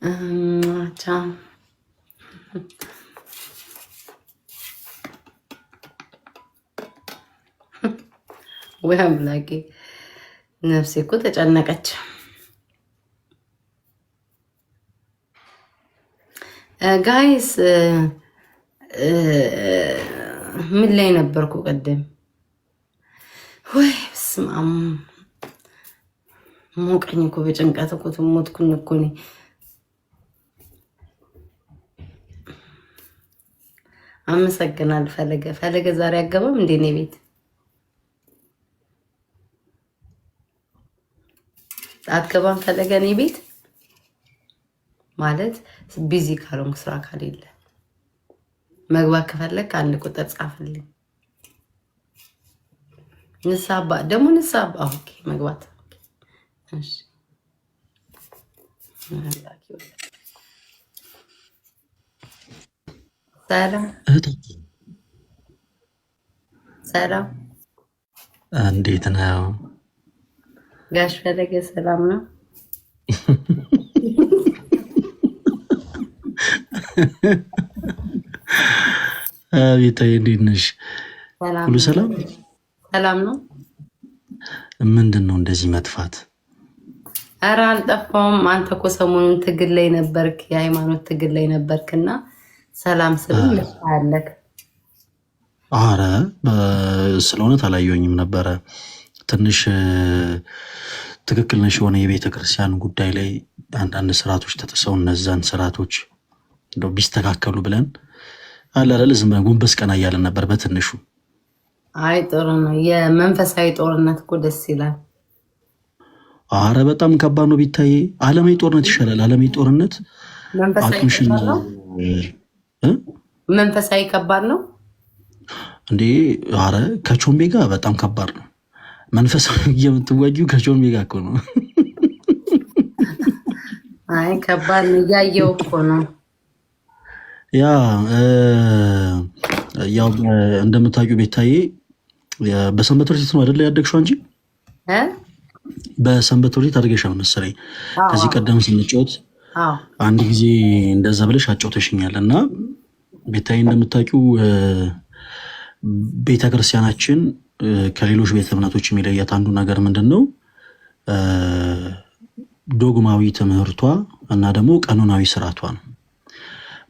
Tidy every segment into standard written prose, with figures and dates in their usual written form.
ቻው ወይ አምላኬ ነፍሴ እኮ ተጨነቀች። ጋይስ ምን ላይ ነበርኩ ቀደም? ወይ በስመ አብ ሞቀኝ እኮ በጭንቀት እኮ ሞትኩኝ እኮ እኔ። አመሰግናለሁ ፈለገ ዛሬ አገባም እንዴ ነው ቤት አትገባም? ፈለገ እኔ ቤት ማለት ቢዚ ካልሆንክ ስራ ካሌለ መግባት ከፈለክ አንድ ቁጥር ጻፍልኝ። ንሳባ ደግሞ ንሳባ ኦኬ መግባት እሺ። ሰላም ሰላም፣ እንዴት ነው ጋሽ ፈለገ? ሰላም ነው። ቤታዬ እንዴት ነሽ? ሁሉ ሰላም ሰላም ነው። ምንድን ነው እንደዚህ መጥፋት? ኧረ አልጠፋውም። አንተ እኮ ሰሞኑን ትግል ላይ ነበርክ፣ የሃይማኖት ትግል ላይ ነበርክና ሰላም ስል ልታለክ። አረ ስለ እውነት አላየሁኝም ነበረ። ትንሽ ትክክል ነሽ። የሆነ የቤተ ክርስቲያን ጉዳይ ላይ አንዳንድ ስርዓቶች ተጥሰው እነዛን ስርዓቶች እንደው ቢስተካከሉ ብለን አላለ ዝም ብለን ጎንበስ ቀና እያለን ነበር በትንሹ። አይ ጥሩ ነው። የመንፈሳዊ ጦርነት እኮ ደስ ይላል። አረ በጣም ከባድ ነው ቢታዬ። ዓለማዊ ጦርነት ይሻላል። ዓለማዊ ጦርነት አቅምሽን መንፈሳዊ ከባድ ነው እንዴ? አረ ከቾምቤ ጋር በጣም ከባድ ነው። መንፈሳዊ የምትዋጂው ከቾምቤ ጋር እኮ ነው። አይ ከባድ ነው፣ እያየው እኮ ነው። ያው እንደምታውቂው ቤታዬ በሰንበት ትምህርት ቤት ነው አይደለ ያደግሽው አንቺ? በሰንበት ትምህርት ቤት አድርገሻል መሰለኝ። ከዚህ ቀደም ስንጫወት አንድ ጊዜ እንደዛ ብለሽ አጫውተሽኛል። እና ቤታዬ እንደምታውቂው ቤተክርስቲያናችን ከሌሎች ቤተ እምነቶች የሚለያት አንዱ ነገር ምንድን ነው? ዶግማዊ ትምህርቷ እና ደግሞ ቀኖናዊ ስርዓቷ ነው።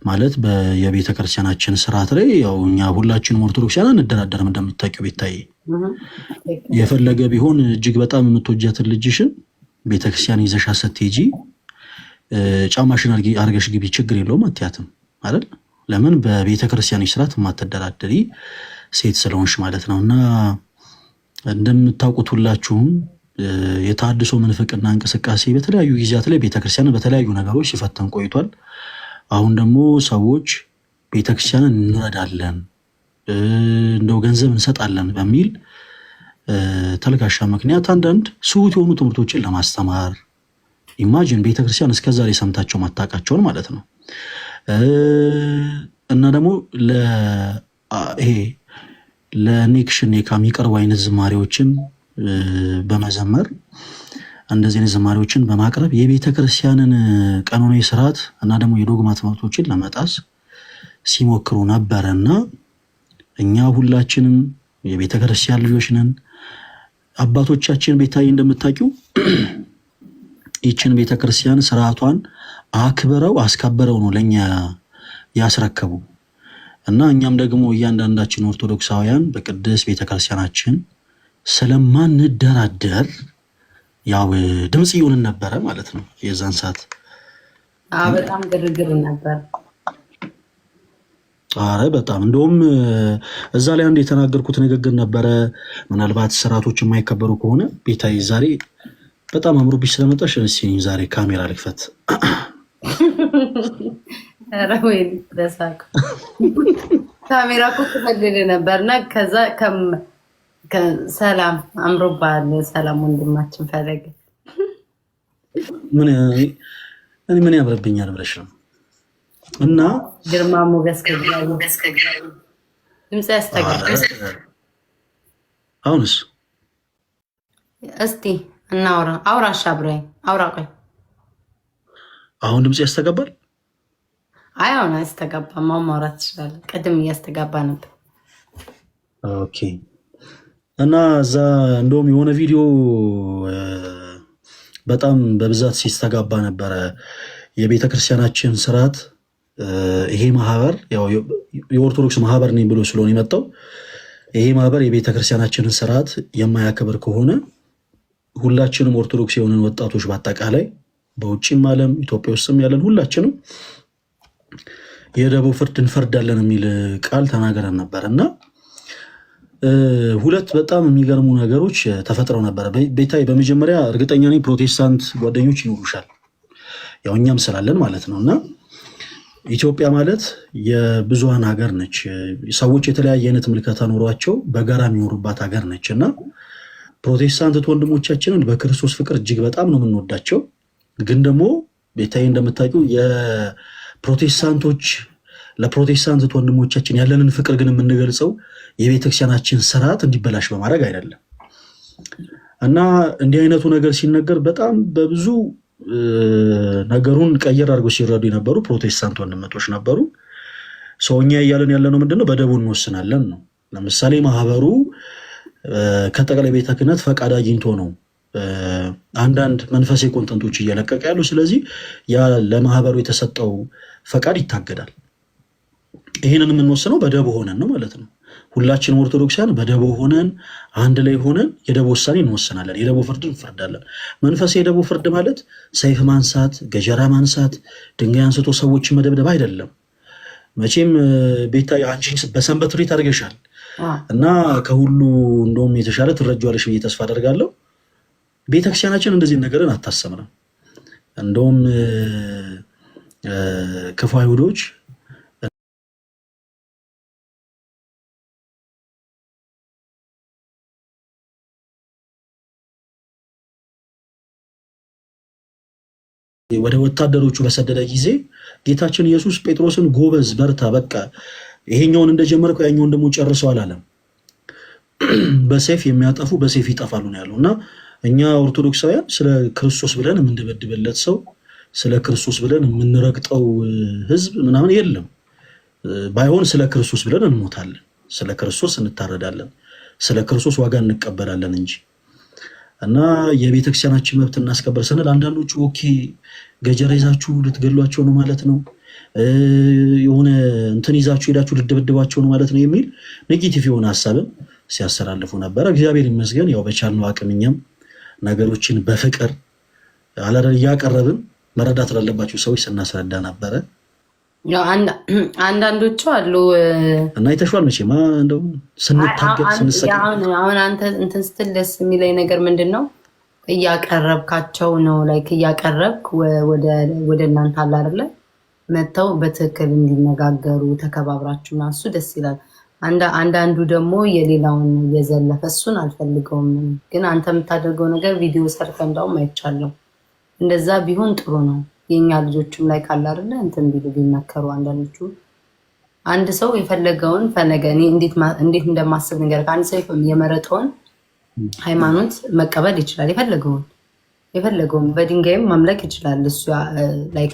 ማለት የቤተ ክርስቲያናችን ስርዓት ላይ ያው እኛ ሁላችንም ኦርቶዶክሳውያን እንደራደርም። እንደምታውቂው ቤታዬ የፈለገ ቢሆን እጅግ በጣም የምትወጃትን ልጅሽን ቤተክርስቲያን ይዘሻ ስትሄጂ ጫማሽን አርገሽ ግቢ ችግር የለውም አትያትም አይደል? ለምን? በቤተ ክርስቲያንሽ ስርዓት የማትደራደሪ ሴት ስለሆንሽ ማለት ነው። እና እንደምታውቁት ሁላችሁም የተሃድሶ ምንፍቅና እንቅስቃሴ በተለያዩ ጊዜያት ላይ ቤተክርስቲያንን በተለያዩ ነገሮች ሲፈተን ቆይቷል። አሁን ደግሞ ሰዎች ቤተክርስቲያንን እንረዳለን እንደው ገንዘብ እንሰጣለን በሚል ተልካሻ ምክንያት አንዳንድ ስሁት የሆኑ ትምህርቶችን ለማስተማር ኢማጂን ቤተክርስቲያን እስከዛሬ ሰምታቸው ማታውቃቸውን ማለት ነው። እና ደግሞ ይሄ ለኔክሽን የሚቀርቡ አይነት ዝማሬዎችን በመዘመር እንደዚህ አይነት ዝማሬዎችን በማቅረብ የቤተ ክርስቲያንን ቀኖናዊ ስርዓት እና ደግሞ የዶግማ ትምህርቶችን ለመጣስ ሲሞክሩ ነበረ። እና እኛ ሁላችንም የቤተ ክርስቲያን ልጆች ነን። አባቶቻችን ቤታዬ እንደምታውቂው ይችን ቤተ ክርስቲያን ስርዓቷን አክብረው አስከብረው ነው ለኛ ያስረከቡ። እና እኛም ደግሞ እያንዳንዳችን ኦርቶዶክሳውያን በቅድስት ቤተክርስቲያናችን ስለማንደራደር ያው ድምጽ ይሆንን ነበረ ማለት ነው። የዛን ሰዓት በጣም ግርግር ነበር። አረ በጣም እንደውም እዛ ላይ አንድ የተናገርኩት ንግግር ነበረ። ምናልባት ስርዓቶች የማይከበሩ ከሆነ ቤታዬ ዛሬ በጣም አምሮብሽ ስለመጣሽ እስኪ ዛሬ ካሜራ ልክፈት። ኧረ ወይ ደሳኩ ካሜራ እኮ ትፈልግ ነበርና ከዛ ሰላም አምሮባል። ሰላም ወንድማችን ፈለገ ምን ያምርብኛል ብለሽ ነው? እና ግርማ ሞገስ ድምፅ ያስተጋል። አሁንስ እስቲ እናውራ። አውራ አሻብራኝ አውራ ቆይ አሁን ድምጽ ያስተጋባል? አይ አሁን አያስተጋባም። ማውራት ይችላል። ቅድም እያስተጋባ ነበር። ኦኬ። እና እዛ እንደውም የሆነ ቪዲዮ በጣም በብዛት ሲስተጋባ ነበረ። የቤተ ክርስቲያናችን ስርዓት ይሄ ማህበር የኦርቶዶክስ ማህበር ነኝ ብሎ ስለሆነ የመጣው ይሄ ማህበር የቤተ ክርስቲያናችንን ስርዓት የማያከብር ከሆነ ሁላችንም ኦርቶዶክስ የሆንን ወጣቶች በአጠቃላይ በውጭም ዓለም ኢትዮጵያ ውስጥም ያለን ሁላችንም የደቦ ፍርድ እንፈርዳለን የሚል ቃል ተናገረን ነበር እና ሁለት በጣም የሚገርሙ ነገሮች ተፈጥረው ነበር። ቤታይ በመጀመሪያ እርግጠኛ ነኝ ፕሮቴስታንት ጓደኞች ይኖሩሻል፣ ያው እኛም ስላለን ማለት ነው። እና ኢትዮጵያ ማለት የብዙሃን ሀገር ነች። ሰዎች የተለያየ አይነት ምልከታ ኖሯቸው በጋራ የሚኖሩባት ሀገር ነች እና ፕሮቴስታንት ወንድሞቻችንን በክርስቶስ ፍቅር እጅግ በጣም ነው የምንወዳቸው። ግን ደግሞ ቤታይ እንደምታውቂው የፕሮቴስታንቶች ለፕሮቴስታንት ወንድሞቻችን ያለንን ፍቅር ግን የምንገልጸው የቤተክርስቲያናችን ስርዓት እንዲበላሽ በማድረግ አይደለም። እና እንዲህ አይነቱ ነገር ሲነገር በጣም በብዙ ነገሩን ቀየር አድርጎ ሲረዱ የነበሩ ፕሮቴስታንት ወንድመቶች ነበሩ። ሰውኛ እያለን ያለነው ምንድነው? በደቡ እንወስናለን ነው። ለምሳሌ ማህበሩ ከጠቅላይ ቤተ ክህነት ፈቃድ አግኝቶ ነው አንዳንድ መንፈሳዊ ኮንተንቶች እየለቀቀ ያሉ። ስለዚህ ያ ለማህበሩ የተሰጠው ፈቃድ ይታገዳል። ይህንን የምንወስነው በደቦ ሆነን ነው ማለት ነው። ሁላችንም ኦርቶዶክሳውያን በደቦ ሆነን አንድ ላይ ሆነን የደቦ ውሳኔ እንወስናለን፣ የደቦ ፍርድ እንፈርዳለን። መንፈሳዊ የደቦ ፍርድ ማለት ሰይፍ ማንሳት፣ ገጀራ ማንሳት፣ ድንጋይ አንስቶ ሰዎችን መደብደብ አይደለም። መቼም ቤታ አንቺ በሰንበት ትሬት አድርገሻል እና ከሁሉ እንደውም የተሻለ ትረጃዋለሽ ብዬ ተስፋ አደርጋለሁ። ቤተክርስቲያናችን እንደዚህ ነገርን አታሰምንም። እንደውም ክፉ አይሁዶች ወደ ወታደሮቹ በሰደደ ጊዜ ጌታችን ኢየሱስ ጴጥሮስን ጎበዝ፣ በርታ፣ በቃ ይሄኛውን እንደጀመርከው ያኛውን ደግሞ ጨርሰው አላለም። በሰይፍ የሚያጠፉ በሰይፍ ይጠፋሉ ነው ያለው። እና እኛ ኦርቶዶክሳውያን ስለ ክርስቶስ ብለን የምንደበድበለት ሰው፣ ስለ ክርስቶስ ብለን የምንረግጠው ህዝብ ምናምን የለም። ባይሆን ስለ ክርስቶስ ብለን እንሞታለን፣ ስለ ክርስቶስ እንታረዳለን፣ ስለ ክርስቶስ ዋጋ እንቀበላለን እንጂ እና የቤተክርስቲያናችን መብት እናስከበር ስንል አንዳንዶቹ ኦኬ ገጀራ ይዛችሁ ልትገሏቸው ነው ማለት ነው፣ የሆነ እንትን ይዛችሁ ሄዳችሁ ልትደበድባቸው ነው ማለት ነው የሚል ኔጌቲቭ የሆነ ሀሳብን ሲያስተላልፉ ነበረ። እግዚአብሔር ይመስገን ያው በቻልነው አቅም እኛም ነገሮችን በፍቅር እያቀረብን መረዳት ላለባቸው ሰዎች ስናስረዳ ነበረ። አንዳንዶቹ አሉ እና የተሿል መቼማ እንደው ስንታገል ስንሰጥ አሁን አንተ እንትን ስትል ደስ የሚለኝ ነገር ምንድን ነው? እያቀረብካቸው ነው ላይክ እያቀረብክ ወደ እናንተ አለ አይደለ መጥተው በትክክል እንዲነጋገሩ ተከባብራችሁና እሱ ደስ ይላል። አንዳንዱ ደግሞ የሌላውን እየዘለፈ እሱን አልፈልገውም። ግን አንተ የምታደርገው ነገር ቪዲዮ ሰርተ እንዳውም አይቻለሁ። እንደዛ ቢሆን ጥሩ ነው። የኛ ልጆችም ላይ ካለ አይደለ እንትን ቢሉ ቢመከሩ። አንዳንዶቹ አንድ ሰው የፈለገውን ፈለገ። እኔ እንዴት እንደማስብ ነገር ከአንድ ሰው የመረጠውን ሃይማኖት መቀበል ይችላል። የፈለገውን በድንጋይም ማምለክ ይችላል። እሱ ላይክ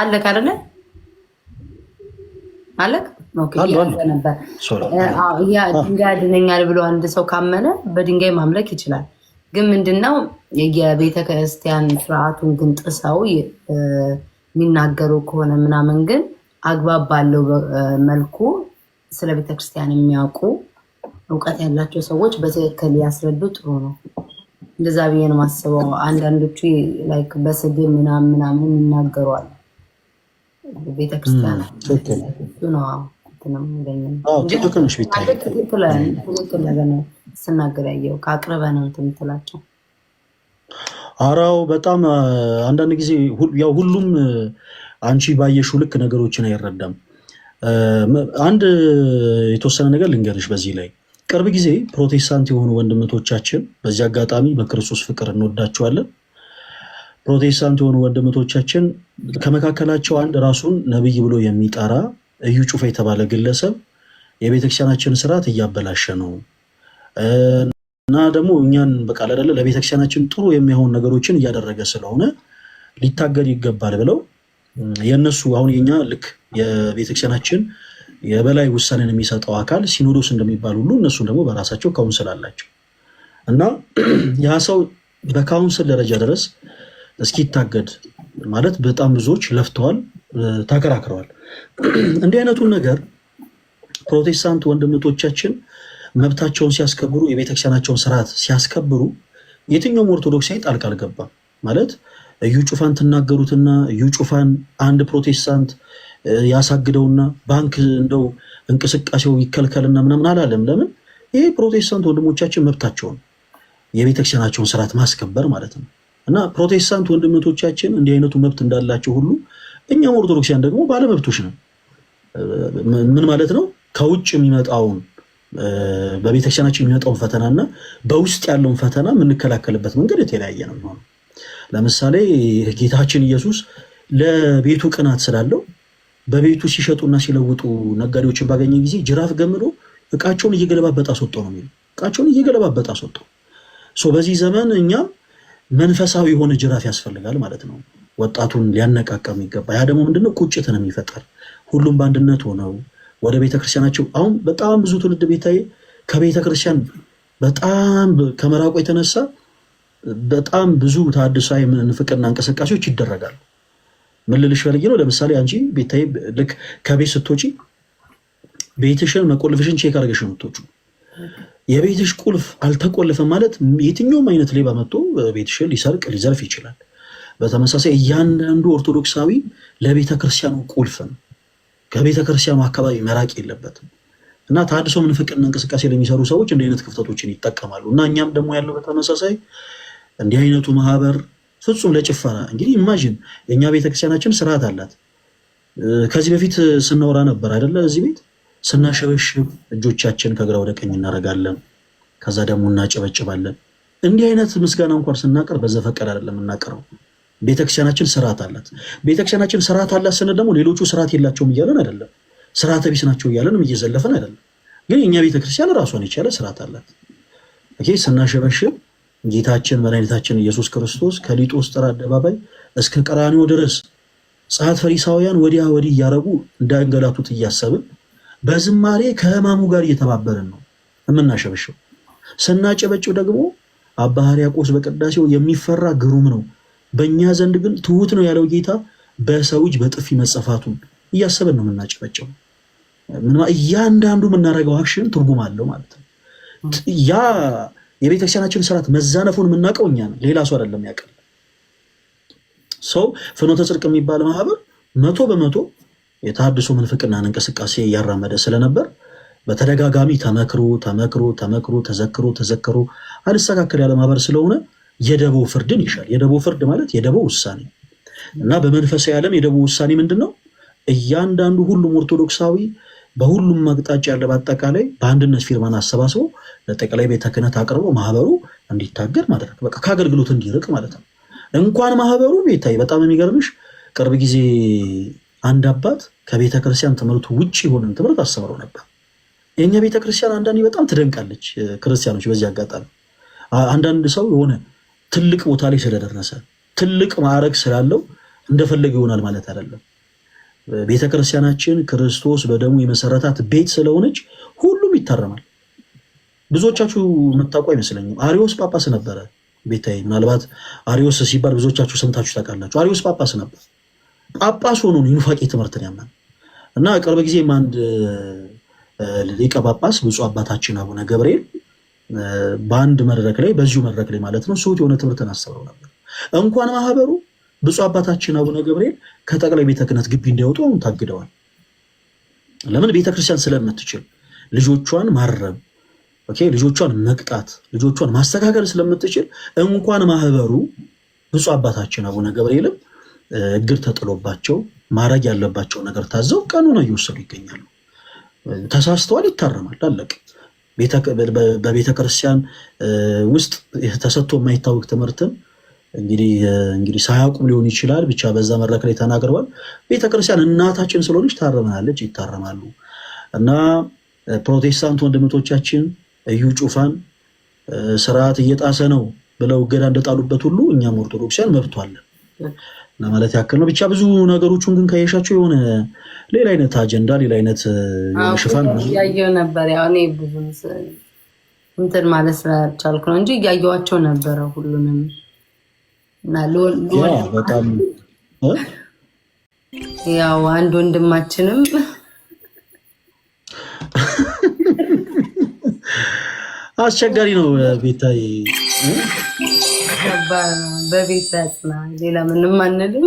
አለክ አይደለ አለክ ነበር ድንጋይ ያድነኛል ብሎ አንድ ሰው ካመነ በድንጋይ ማምለክ ይችላል። ግን ምንድነው የቤተ ክርስቲያን ስርዓቱን ግን ጥሰው የሚናገሩ ከሆነ ምናምን ግን አግባብ ባለው መልኩ ስለ ቤተ ክርስቲያን የሚያውቁ እውቀት ያላቸው ሰዎች በትክክል ያስረዱ ጥሩ ነው። እንደዛ ብዬ ነው የማስበው። አንዳንዶቹ ላይክ በስድብ ምናምን ይናገሯል ቤተ ክርስቲያን ነው ስናገር ያየው ከአቅርበ ነው የምትላቸው። አራው በጣም አንዳንድ ጊዜ ያው ሁሉም አንቺ ባየሽው ልክ ነገሮችን አይረዳም። አንድ የተወሰነ ነገር ልንገርሽ በዚህ ላይ ቅርብ ጊዜ ፕሮቴስታንት የሆኑ ወንድምቶቻችን በዚህ አጋጣሚ በክርስቶስ ፍቅር እንወዳቸዋለን። ፕሮቴስታንት የሆኑ ወንድምቶቻችን ከመካከላቸው አንድ ራሱን ነብይ ብሎ የሚጠራ እዩ ጩፋ የተባለ ግለሰብ የቤተክርስቲያናችን ስርዓት እያበላሸ ነው እና ደግሞ እኛን በቃል አይደለ ለቤተክርስቲያናችን ጥሩ የሚሆን ነገሮችን እያደረገ ስለሆነ ሊታገድ ይገባል ብለው የነሱ አሁን የኛ ልክ የቤተክርስቲያናችን የበላይ ውሳኔን የሚሰጠው አካል ሲኖዶስ እንደሚባል ሁሉ እነሱ ደግሞ በራሳቸው ካውንስል አላቸው እና ያ ሰው በካውንስል ደረጃ ድረስ እስኪታገድ ማለት በጣም ብዙዎች ለፍተዋል፣ ተከራክረዋል። እንዲህ አይነቱን ነገር ፕሮቴስታንት ወንድምቶቻችን መብታቸውን ሲያስከብሩ፣ የቤተክርስቲያናቸውን ስርዓት ሲያስከብሩ የትኛውም ኦርቶዶክሳዊ ጣልቃ አልገባም። ማለት እዩ ጩፋን ትናገሩትና እዩ ጩፋን አንድ ፕሮቴስታንት ያሳግደውና ባንክ እንደው እንቅስቃሴው ይከልከልና ምናምን አላለም። ለምን? ይሄ ፕሮቴስታንት ወንድሞቻችን መብታቸውን የቤተክርስቲያናቸውን ስርዓት ማስከበር ማለት ነው። እና ፕሮቴስታንት ወንድምቶቻችን እንዲህ አይነቱ መብት እንዳላቸው ሁሉ እኛም ኦርቶዶክሲያን ደግሞ ባለመብቶች ነን። ምን ማለት ነው? ከውጭ የሚመጣውን በቤተክርስቲያናችን የሚመጣውን ፈተናና በውስጥ ያለውን ፈተና የምንከላከልበት መንገድ የተለያየ ነው የሚሆነው። ለምሳሌ ጌታችን ኢየሱስ ለቤቱ ቅናት ስላለው በቤቱ ሲሸጡና ሲለውጡ ነጋዴዎችን ባገኘ ጊዜ ጅራፍ ገምዶ እቃቸውን እየገለባበጠ አስወጣው ነው የሚለው። እቃቸውን እየገለባበጠ አስወጣው። በዚህ ዘመን እኛም መንፈሳዊ የሆነ ጅራፍ ያስፈልጋል ማለት ነው። ወጣቱን ሊያነቃቃም ይገባ። ያ ደግሞ ምንድነው? ቁጭትን የሚፈጠር ሁሉም በአንድነት ሆነው ወደ ቤተክርስቲያናቸው። አሁን በጣም ብዙ ትውልድ ቤታዬ ከቤተክርስቲያን በጣም ከመራቁ የተነሳ በጣም ብዙ ተሐድሳዊ ምንፍቅና እንቅስቃሴዎች ይደረጋሉ። ምን ልልሽ ፈልጌ ነው? ለምሳሌ አንቺ ቤታዬ ልክ ከቤት ስትወጪ ቤትሽን መቆልፍሽን ቼክ አድርገሽ ነው የምትወጪው። የቤትሽ ቁልፍ አልተቆለፈም ማለት የትኛውም አይነት ሌባ መጥቶ ቤትሽን ሊሰርቅ ሊዘርፍ ይችላል። በተመሳሳይ እያንዳንዱ ኦርቶዶክሳዊ ለቤተክርስቲያኑ ቁልፍ ነው። ከቤተክርስቲያኑ አካባቢ መራቅ የለበትም እና ተሐድሶ ምንፍቅና እንቅስቃሴ ለሚሰሩ ሰዎች እንዲህ አይነት ክፍተቶችን ይጠቀማሉ። እና እኛም ደግሞ ያለው በተመሳሳይ እንዲህ አይነቱ ማህበር ፍጹም ለጭፈራ እንግዲህ ኢማጂን የኛ ቤተክርስቲያናችን ስርዓት አላት። ከዚህ በፊት ስናወራ ነበር አይደለ? እዚህ ቤት ስናሸበሽብ እጆቻችን ከግራ ወደ ቀኝ እናደርጋለን፣ ከዛ ደግሞ እናጨበጭባለን። እንዲህ አይነት ምስጋና እንኳን ስናቀርብ በዘፈቀድ አይደለም እናቀርበው። ቤተክርስቲያናችን ስርዓት አላት። ቤተክርስቲያናችን ስርዓት አላት ስንል ደግሞ ሌሎቹ ስርዓት የላቸውም እያለን አይደለም፣ ስርዓተ ቢስ ናቸው እያለንም እየዘለፈን አይደለም። ግን የኛ ቤተክርስቲያን ራሷን የቻለ ስርዓት አላት። ስናሸበሽብ ጌታችን መድኃኒታችን ኢየሱስ ክርስቶስ ከሊጦስጥራ አደባባይ እስከ ቀራንዮ ድረስ ጸሐፍት ፈሪሳውያን ወዲያ ወዲህ እያረጉ እንዳንገላቱት እያሰብን በዝማሬ ከሕማሙ ጋር እየተባበርን ነው የምናሸበሽው። ስናጨበጭብ ደግሞ አባ ሕርያቆስ በቅዳሴው የሚፈራ ግሩም ነው፣ በእኛ ዘንድ ግን ትሁት ነው ያለው ጌታ በሰው እጅ በጥፊ መጸፋቱን እያሰብን ነው የምናጨበጭው። እያንዳንዱ የምናደርገው አክሽን ትርጉም አለው ማለት ነው። ያ የቤተክርስቲያናችን ስርዓት መዛነፉን የምናውቀው እኛ ነው፣ ሌላ ሰው አይደለም ያውቃል። ፍኖተ ጽድቅ የሚባል ማህበር 100% የተሐድሶ ምንፍቅናን እንቅስቃሴ እያራመደ ስለነበር በተደጋጋሚ ተመክሮ ተዘክሮ አልስተካከል ያለ ማህበር ስለሆነ የደቦ ፍርድን ይሻል። የደቦ ፍርድ ማለት የደቦ ውሳኔ እና በመንፈሳዊ ዓለም የደቦ ውሳኔ ምንድን ነው? እያንዳንዱ ሁሉም ኦርቶዶክሳዊ በሁሉም አቅጣጫ ያለ በአጠቃላይ በአንድነት ፊርማን አሰባስቦ ለጠቅላይ ቤተ ክህነት አቅርቦ ማህበሩ እንዲታገድ ማድረግ፣ በቃ ከአገልግሎት እንዲርቅ ማለት ነው። እንኳን ማህበሩ ቤታይ በጣም የሚገርምሽ ቅርብ ጊዜ አንድ አባት ከቤተ ክርስቲያን ትምህርቱ ውጭ የሆነን ትምህርት አስተምረው ነበር። የኛ ቤተ ክርስቲያን አንዳንዴ በጣም ትደንቃለች ክርስቲያኖች። በዚህ አጋጣሚ አንዳንድ ሰው የሆነ ትልቅ ቦታ ላይ ስለደረሰ ትልቅ ማዕረግ ስላለው እንደፈለገ ይሆናል ማለት አይደለም። ቤተ ክርስቲያናችን ክርስቶስ በደሙ የመሰረታት ቤት ስለሆነች ሁሉም ይታረማል። ብዙዎቻችሁ የምታውቁ አይመስለኝም። አሪዮስ ጳጳስ ነበረ ቤታይ። ምናልባት አሪዮስ ሲባል ብዙዎቻችሁ ሰምታችሁ ታውቃላችሁ። አሪዮስ ጳጳስ ነበር። ጳጳስ ሆኖ ነው የኑፋቄ ትምህርትን ያመን እና ቅርብ ጊዜም አንድ ሊቀ ጳጳስ ብፁዕ አባታችን አቡነ ገብርኤል በአንድ መድረክ ላይ በዚሁ መድረክ ላይ ማለት ነው ሰውት የሆነ ትምህርትን አስተምረው ነበር። እንኳን ማህበሩ ብፁዕ አባታችን አቡነ ገብርኤል ከጠቅላይ ቤተ ክህነት ግቢ እንዳይወጡ አሁን ታግደዋል። ለምን? ቤተክርስቲያን ስለምትችል ልጆቿን ማረም፣ ልጆቿን መቅጣት፣ ልጆቿን ማስተካከል ስለምትችል እንኳን ማህበሩ ብፁዕ አባታችን አቡነ ገብርኤልም እግር ተጥሎባቸው ማድረግ ያለባቸው ነገር ታዘው ቀኑን እየወሰዱ ይገኛሉ። ተሳስተዋል፣ ይታረማል፣ አለቀ። በቤተክርስቲያን ውስጥ ተሰጥቶ የማይታወቅ ትምህርትን እንግዲህ ሳያውቁም ሊሆን ይችላል፣ ብቻ በዛ መድረክ ላይ ተናግረዋል። ቤተክርስቲያን እናታችን ስለሆነች ታረመናለች፣ ይታረማሉ። እና ፕሮቴስታንት ወንድምቶቻችን እዩ ጩፋን ስርዓት እየጣሰ ነው ብለው እገዳ እንደጣሉበት ሁሉ እኛም ኦርቶዶክሲያን መብቷለን። ለማለት ያክል ነው። ብቻ ብዙ ነገሮቹን ግን ከየሻቸው የሆነ ሌላ አይነት አጀንዳ ሌላ አይነት ሽፋን እያየሁ ነበር። ያው እኔ ብዙ እንትን ማለት ስላልቻልኩ ነው እንጂ እያየኋቸው ነበረ ሁሉንም እና በጣም ያው አንድ ወንድማችንም አስቸጋሪ ነው። ቤታይ በቤት ያጽና፣ ሌላ ምንም አንልም።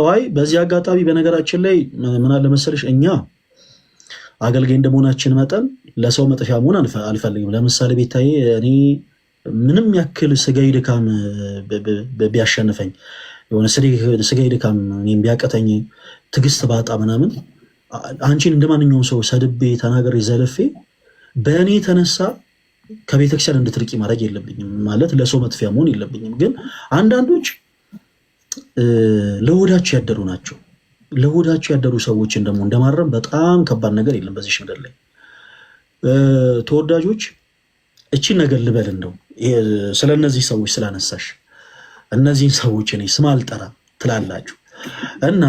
አይ በዚህ አጋጣሚ በነገራችን ላይ ምን አለ መሰለሽ እኛ አገልጋይ እንደመሆናችን መጠን ለሰው መጥፊያ መሆን አልፈልግም። ለምሳሌ ቤታዬ እኔ ምንም ያክል ስጋዊ ድካም ቢያሸንፈኝ የሆነ ስጋዊ ድካም እኔም ቢያቀተኝ ትዕግስት ባጣ ምናምን አንቺን እንደማንኛውም ሰው ሰድቤ ተናገሬ ዘለፌ በእኔ የተነሳ ከቤተክርስቲያን እንድትርቂ ማድረግ የለብኝም። ማለት ለሰው መጥፊያ መሆን የለብኝም። ግን አንዳንዶች ለሆዳቸው ያደሩ ናቸው። ለሆዳቸው ያደሩ ሰዎችን ደግሞ እንደማረም በጣም ከባድ ነገር የለም በዚህ ምድር ላይ። ተወዳጆች እቺን ነገር ልበል እንደው ስለ እነዚህ ሰዎች ስላነሳሽ እነዚህን ሰዎች እኔ ስም አልጠራ ትላላችሁ እና